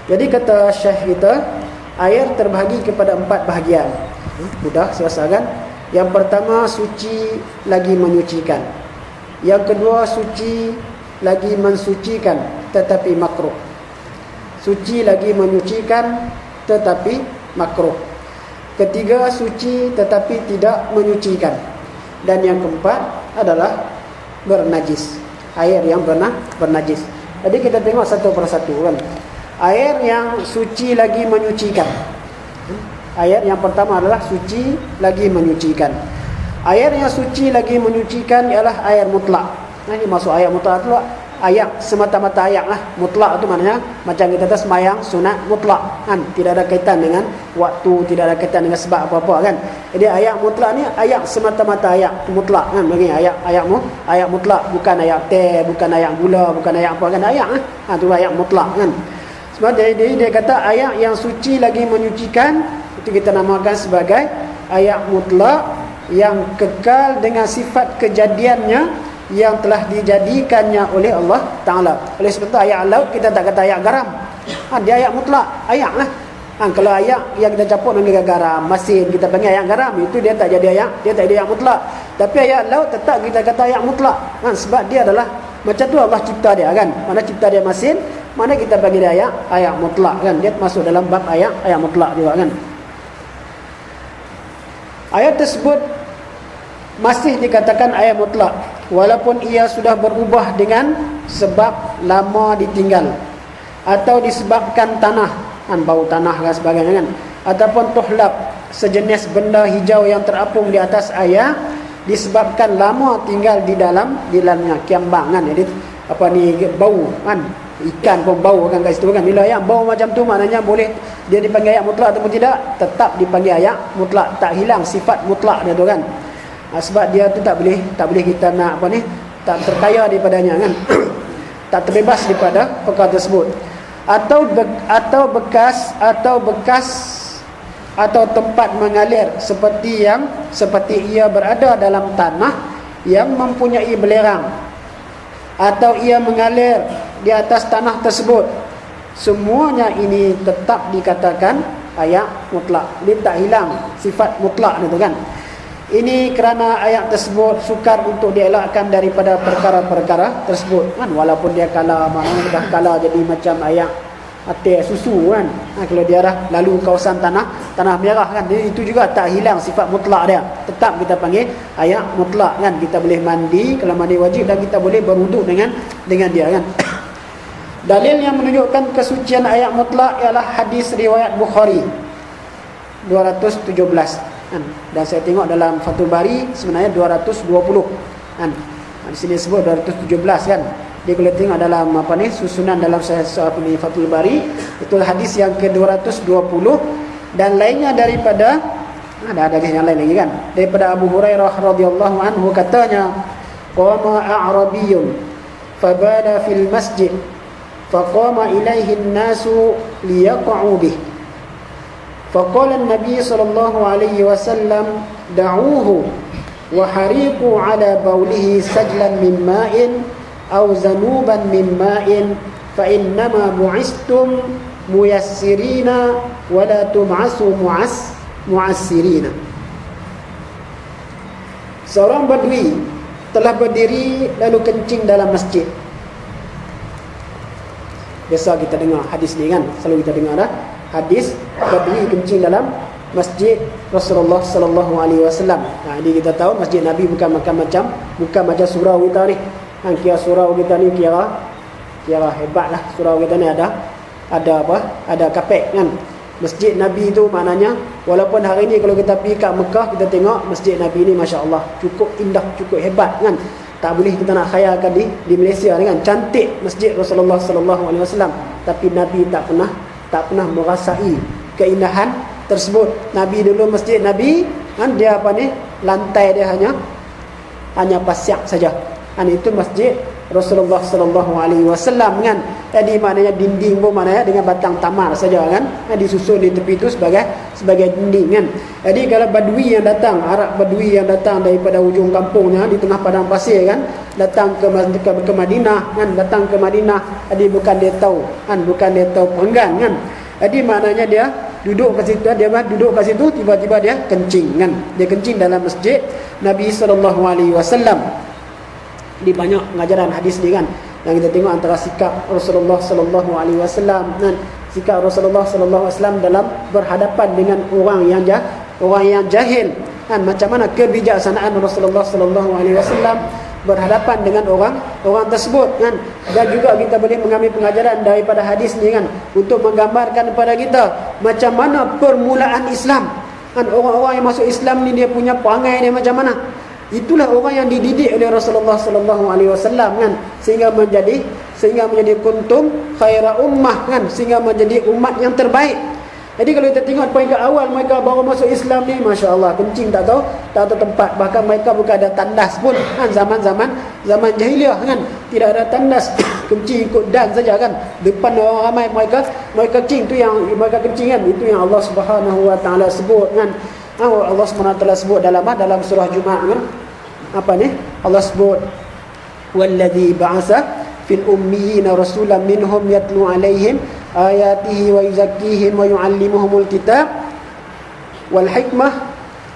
Jadi kata Syekh kita, air terbahagi kepada 4 bahagian. Mudah selesa kan? Yang pertama, suci lagi menyucikan. Yang kedua, suci lagi mensucikan tetapi makruh. Suci lagi menyucikan tetapi makruh. Ketiga, suci tetapi tidak menyucikan. Dan yang keempat adalah bernajis. Air yang bernajis. Jadi kita tengok satu persatu kan. Air yang suci lagi menyucikan. Ayat yang pertama adalah suci lagi menyucikan. Air yang suci lagi menyucikan ialah air mutlak. Nah, ini masuk ayat mutlak tu, ayat semata-mata ayat lah. Mutlak tu maknanya macam kita kata sembahyang sunat mutlak kan, tidak ada kaitan dengan waktu, tidak ada kaitan dengan sebab apa-apa kan. Jadi ayat mutlak ni ayat semata-mata ayat mutlak kan, bagi ayat mutlak, bukan ayat teh, bukan ayat gula, bukan ayat apa kan, ayat ah. Tu ayat mutlak kan. Sebab dia kata ayat yang suci lagi menyucikan, itu kita namakan sebagai ayat mutlak yang kekal dengan sifat kejadiannya yang telah dijadikannya oleh Allah Ta'ala. Oleh sebab itu ayat laut kita tak kata ayat garam. Dia ayat mutlak, ayat lah. Kalau ayat yang kita campur dengan garam, masin, kita panggil ayat garam, itu dia tak jadi ayat, dia tak jadi ayat mutlak. Tapi ayat laut tetap kita kata ayat mutlak. Sebab dia adalah macam tu Allah cipta dia kan. Mana cipta dia masin, mana kita bagi dia ayat mutlak kan. Dia masuk dalam bab ayat mutlak juga kan. Ayat tersebut masih dikatakan ayat mutlak walaupun ia sudah berubah dengan sebab lama ditinggal atau disebabkan tanah kan, bau tanah dan sebagainya kan, ataupun tuhlab sejenis benda hijau yang terapung di atas air disebabkan lama tinggal di dalamnya, kiambang kan. Jadi apa ni, bau kan, ikan pun bau kan kat situ kan. Bila ayat bau macam tu maknanya boleh dia dipanggil ayat mutlak ataupun tidak, tetap dipanggil ayat mutlak, tak hilang sifat mutlak dia tu kan. Sebab dia tu tak boleh kita nak apa ni, tak terkaya daripadanya kan. Tak terbebas daripada perkara tersebut. Atau bekas atau tempat mengalir seperti ia berada dalam tanah yang mempunyai belerang, atau ia mengalir di atas tanah tersebut. Semuanya ini tetap dikatakan ayat mutlak. Dia tak hilang sifat mutlak itu kan. Ini kerana ayat tersebut sukar untuk dielakkan daripada perkara-perkara tersebut kan, walaupun dia kalah, maknanya dah kalah jadi macam ayat atir susu kan. Kalau dia dah lalu kawasan tanah merah kan, itu juga tak hilang sifat mutlak dia, tetap kita panggil ayat mutlak kan. Kita boleh mandi kalau mandi wajib, dan kita boleh berwuduk dengan dia kan. Dalil yang menunjukkan kesucian ayat mutlak ialah hadis riwayat Bukhari 217 kan. Dan saya tengok dalam Fathul Bari sebenarnya 220 kan. Di sini sebut 217 kan. Dia kalau tengok dalam apa ni, susunan dalam Fathul Bari, itu hadis yang ke-220, dan lainnya daripada ada hadis yang lain lagi kan, daripada Abu Hurairah radhiyallahu anhu katanya, qama a'rabiyyun fabala fil masjid faqama ilaihi an-nasu liyaqa'u bih فقال النبي صلى الله عليه وسلم دعوه وحريقوا على بوله سجلا من ماء أو ذنوبا من ماء فإنما بعثتم ميسرين ولا تبعثوا معسرين. Seorang badui telah berdiri lalu kencing dalam masjid. Biasa kita dengar hadis ni kan, selalu kita dengar dah hadis badui kencing dalam masjid Rasulullah sallallahu alaihi wasallam. Ini kita tahu masjid Nabi bukan macam surau kita ni. Kira surau kita ni kira hebatlah. Surau kita ni ada apa? Ada kapek kan. Masjid Nabi tu maknanya, walaupun hari ni kalau kita pergi kat Mekah, kita tengok masjid Nabi ni masya-Allah cukup indah, cukup hebat kan. Tak boleh kita nak khayalkan di Malaysia kan, cantik masjid Rasulullah sallallahu alaihi wasallam, tapi Nabi tak pernah merasai keindahan tersebut. Nabi dulu masjid Nabi kan, dia apa ni, lantai dia hanya pasyak saja kan. Itu masjid Rasulullah sallallahu alaihi wasallam kan. Jadi maknanya dinding pun maknanya dengan batang tamar saja kan. Disusun di tepi itu sebagai dinding kan. Jadi kalau badui yang datang, Arab badui yang datang daripada ujung kampungnya di tengah padang pasir kan, datang ke Madinah kan, datang ke Madinah, jadi bukan dia tahu kan, bukan dia tahu perenggan kan. Jadi maknanya dia duduk ke situ, tiba-tiba dia kencing kan. Dia kencing dalam masjid Nabi sallallahu alaihi wasallam. Di banyak pengajaran hadis ni kan, yang kita tengok antara sikap Rasulullah sallallahu alaihi wasallam dan sikap Rasulullah sallallahu alaihi wasallam dalam berhadapan dengan orang yang jahil kan, macam mana kebijaksanaan Rasulullah sallallahu alaihi wasallam berhadapan dengan orang tersebut kan. Dan juga kita boleh mengambil pengajaran daripada hadis ni kan, untuk menggambarkan kepada kita macam mana permulaan Islam kan. Orang-orang yang masuk Islam ni dia punya perangai dia macam mana. Itulah orang yang dididik oleh Rasulullah sallallahu alaihi wasallam kan, sehingga menjadi kuntum khaira ummah kan, sehingga menjadi umat yang terbaik. Jadi kalau kita tengok peringkat awal mereka baru masuk Islam ni, masya-Allah, kencing tak tahu tempat, bahkan mereka bukan ada tandas pun kan. Zaman jahiliah kan, tidak ada tandas. Kencing ikut dan saja kan, depan orang ramai mereka kencing, tu yang mereka kencing kan, itu yang Allah Subhanahu wa taala sebut kan. Allah SWT sebut dalam surah Jumaat kan, apa ni, Allah sebut walladzi ba'asa fil ummiyina rasulan minhum yatlu alaihim ayatihi wa yuzakkihim wa yuallimuhumul kitab wal hikmah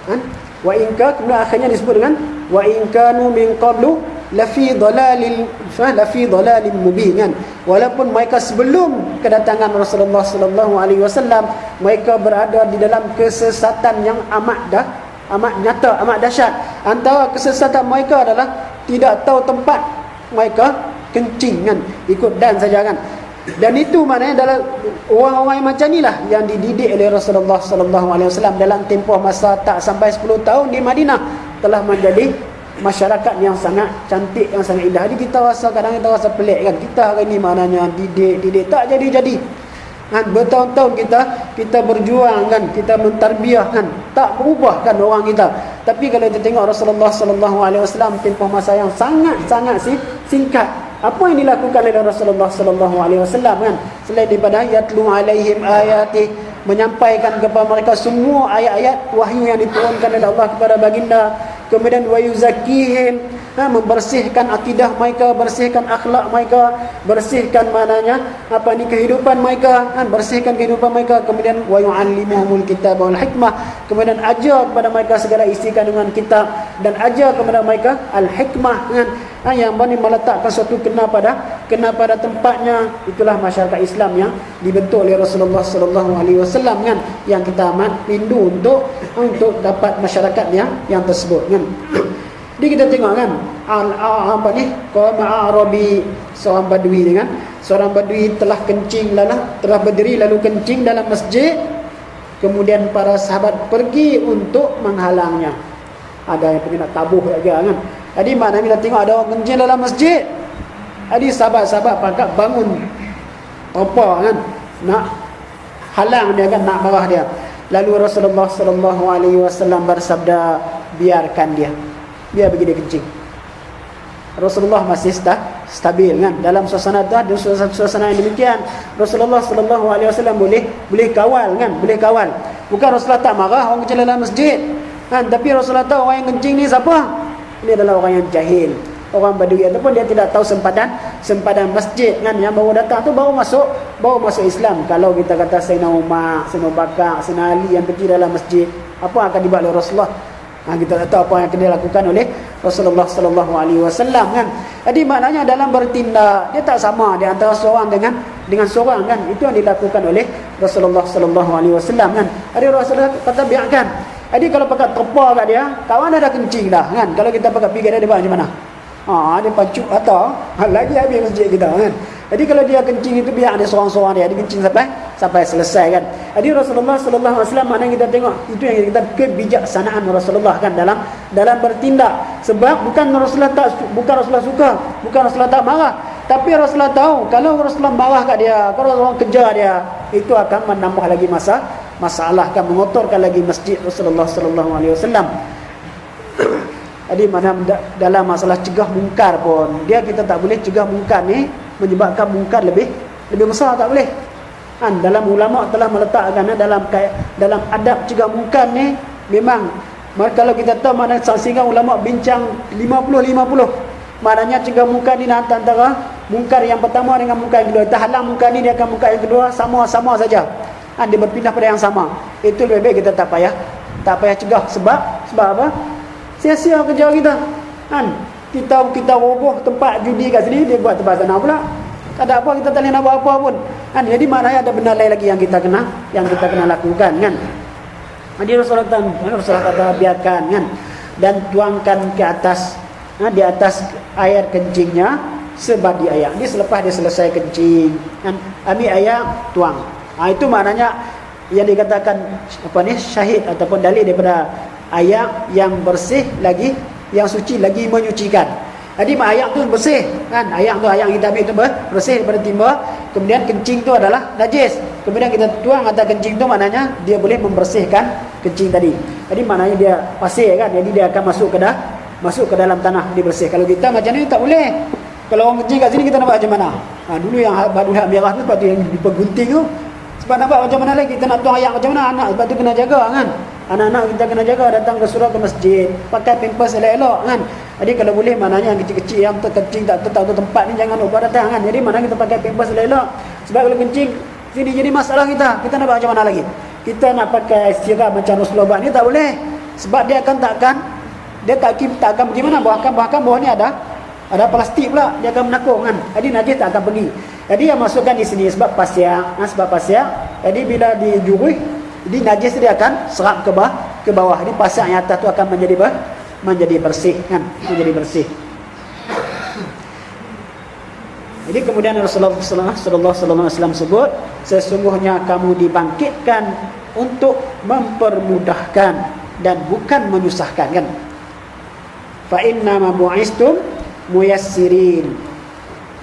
kan, wa in ka, kemudian akhirnya disebut dengan wa in kanu min qablu lafi dhalalin mubin kan. Walaupun mereka sebelum kedatangan Rasulullah sallallahu alaihi wasallam mereka berada di dalam kesesatan yang amat nyata, amat dahsyat. Antara kesesatan mereka adalah tidak tahu tempat mereka kencing kan, ikut dan saja kan. Dan itu maknanya adalah orang-orang yang macam inilah yang dididik oleh Rasulullah sallallahu alaihi wasallam dalam tempoh masa tak sampai 10 tahun di Madinah, telah menjadi masyarakat yang sangat cantik, yang sangat indah. Jadi kadang kita rasa pelik kan, kita hari ni maknanya didik tak jadi kan. Bertahun-tahun kita berjuang kan, kita mentarbiah kan, tak berubah kan orang kita. Tapi kalau kita tengok Rasulullah sallallahu alaihi wasallam tempoh masa yang sangat singkat, apa yang dilakukan oleh Rasulullah sallallahu alaihi wasallam kan, selain daripada yatlu alaihim ayati, menyampaikan kepada mereka semua ayat-ayat wahyu yang diturunkan oleh Allah kepada baginda, kemudian wa yuzakkihim, membersihkan akidah mereka, bersihkan akhlak mereka, bersihkan maknanya kehidupan mereka kan, bersihkan kehidupan mereka, kemudian wa yuallimuhumul kitab wal hikmah, kemudian ajar kepada mereka segala isi kandungan kitab, dan ajar kepada mereka al hikmah kan, yang boleh meletakkan suatu kena pada tempatnya. Itulah masyarakat Islam yang dibentuk oleh Rasulullah sallallahu alaihi wasallam kan, yang kita amat rindu untuk dapat masyarakat yang tersebut kan. Jadi kita tengok kan, qama arabi, seorang badui ni kan, seorang badui telah berdiri lalu kencing dalam masjid, kemudian para sahabat pergi untuk menghalangnya. Ada yang pergi nak tabuh saja kan. Jadi maknanya kita tengok ada orang kencing dalam masjid, jadi sahabat-sahabat pangkat bangun apa kan, nak halang dia kan, nak marah dia. Lalu Rasulullah sallallahu alaihi wasallam bersabda, biarkan dia pergi dia kencing. Rasulullah masih stabil kan dalam suasana yang demikian. Rasulullah sallallahu alaihi wasallam boleh kawal kan, boleh kawal. Bukan Rasulullah tak marah orang kencing dalam masjid kan, tapi Rasulullah tahu orang yang kencing ni siapa. Ini adalah orang yang jahil, orang badui, ataupun dia tidak tahu sempadan masjid kan, yang baru datang tu baru masuk Islam. Kalau kita kata Sayyidina Umar, Sayyidina Bakar, Sayyidina Ali yang pergi dalam masjid, apa akan dibuat oleh Rasulullah? Kita tak tahu apa yang akan dilakukan oleh Rasulullah sallallahu alaihi wasallam kan. Jadi maknanya dalam bertindak dia tak sama di antara seorang dengan seorang kan. Itu yang dilakukan oleh Rasulullah sallallahu alaihi wasallam kan. Jadi Rasulullah kata biarkan. Jadi kalau pakai terpa kat dia, kawan dah kencing dah kan. Kalau kita pakai pergi dia buat macam mana? Dia pancuk atau lagi habis masjid kita kan. Jadi kalau dia kencing itu biar ada seorang-seorang dia kencing sampai selesai kan. Jadi Rasulullah sallallahu alaihi wasallam, maknanya kita tengok itu yang kita kebijaksanaan Rasulullah kan dalam bertindak. Sebab bukan Rasulullah suka, bukan Rasulullah tak marah, tapi Rasulullah tahu kalau Rasulullah marah kat dia, kalau orang kejar dia, itu akan menambah lagi masalah, akan mengotorkan lagi masjid Rasulullah sallallahu alaihi wasallam. Jadi mana dalam masalah cegah mungkar pun, dia kita tak boleh cegah mungkar ni menyebabkan mungkar lebih besar, tak boleh. Dalam ulama telah meletakkan dalam adab cegah mungkar ni memang kalau kita tahu mana sehingga ulama bincang 50-50. Maknanya cegah mungkar ni antara mungkar yang pertama dengan mungkar yang kedua. Kita halang mungkar ni, dia akan mungkar yang kedua sama-sama saja. Dia berpindah pada yang sama. Itu lebih baik kita tak payah cegah. Sebab apa? Sia-sia kerja kita. Kita roboh tempat judi kat sini, dia buat tempat sana pula. Tak ada apa, kita tak boleh nak buat apa pun. Jadi maknanya ada benda lain lagi yang kita kena lakukan kan. Jadi Rasulullah kata biarkan kan, dan tuangkan ke atas di atas air kencingnya sebab di air. Ini selepas dia selesai kencing kan, ambil air tuang. Itu maknanya yang dikatakan syahid ataupun dalil daripada air yang bersih lagi, yang suci lagi menyucikan. Jadi ayak tu bersih kan, ayak kita ambil tu bersih daripada timba, kemudian kencing tu adalah najis, kemudian kita tuang atas kencing tu, maknanya dia boleh membersihkan kencing tadi. Jadi maknanya dia pasir kan, jadi dia akan masuk ke dalam tanah, dia bersih. Kalau kita macam ni tak boleh. Kalau orang kencing kat sini kita nak buat macam mana? Dulu yang badu hak merah tu, lepas tu yang dipergunting tu, sebab nak buat macam mana lagi, kita nak tuang ayak macam mana anak, sebab tu kena jaga kan. Anak-anak kita kena jaga, datang ke surau ke masjid, pakai pampers elok-elok kan. Jadi kalau boleh, maknanya yang kecil-kecil yang terkencing tak tahu tempat ni, jangan lupa datang kan. Jadi maknanya kita pakai pampers elok-elok. Sebab kalau kencing sini jadi masalah kita nak buat macam mana lagi? Kita nak pakai sirap macam Rasulullah ni tak boleh. Sebab dia takkan pergi mana. Bahkan bawah ni ada plastik pula, dia akan menakung kan. Jadi najis tak akan pergi. Jadi yang masukkan di sini sebab pasir. Jadi bila dijurui, jadi najis dia akan serap ke bawah. Jadi pasir yang atas tu akan menjadi bersih kan, menjadi bersih. Jadi kemudian Rasulullah sallallahu alaihi wasallam sebut, sesungguhnya kamu dibangkitkan untuk mempermudahkan dan bukan menyusahkan kan. Fa inna ma bu'istum muyassirin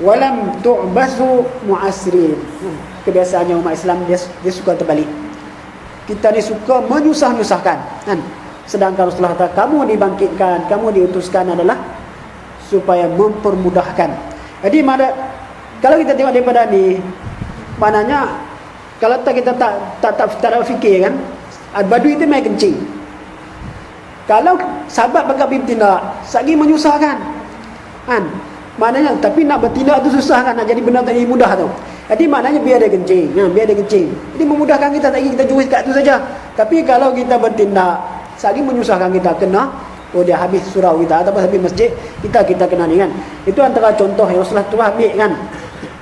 walam tu'basu mu'assirin. Kebiasaannya umat Islam dia suka terbalik. Kita ni suka menyusah-nyusahkan kan. Sedangkan Rasulullah kata kamu dibangkitkan, kamu diutuskan adalah supaya mempermudahkan. Jadi kalau kita tengok daripada ni, maknanya kalau kita tak fikir kan, badui itu main kencing. Kalau sahabat bakal bertindak, sagi menyusahkan kan. Maknanya tapi nak bertindak tu susah kan, nak jadi benda tak mudah tu. Jadi maknanya biar dia kencing, Jadi memudahkan kita, tak kita juris kat tu saja. Tapi kalau kita bertindak, sagi menyusahkan kita, kena dia habis surau kita ataupun habis masjid kita kena ni kan. Itu antara contoh yang Rasulullah tu ambil kan,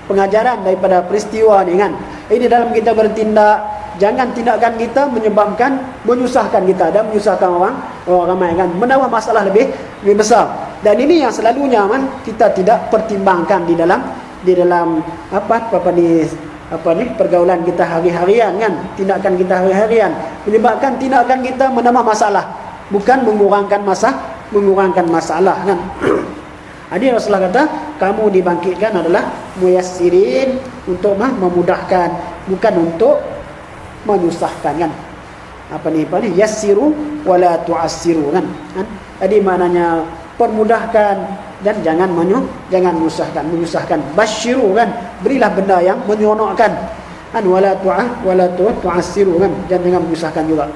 pengajaran daripada peristiwa ni kan. Ini dalam kita bertindak, jangan tindakan kita menyusahkan kita dan menyusahkan orang ramai kan, menambah masalah lebih besar. Dan ini yang selalunya kan kita tidak pertimbangkan di dalam pergaulan kita hari-harian kan. Tindakan kita hari-harian menyebabkan tindakan kita menambah masalah, bukan mengurangkan masalah kan. Jadi Rasulullah kata kamu dibangkitkan adalah muyassirin, untuk memudahkan, bukan untuk menyusahkan kan. Yassiru wala tu'assiru kan. Jadi maknanya permudahkan dan jangan menyusahkan. Basyiru kan, berilah benda yang menyeronokkan. Wala tu'assiru kan, jangan menyusahkan juga.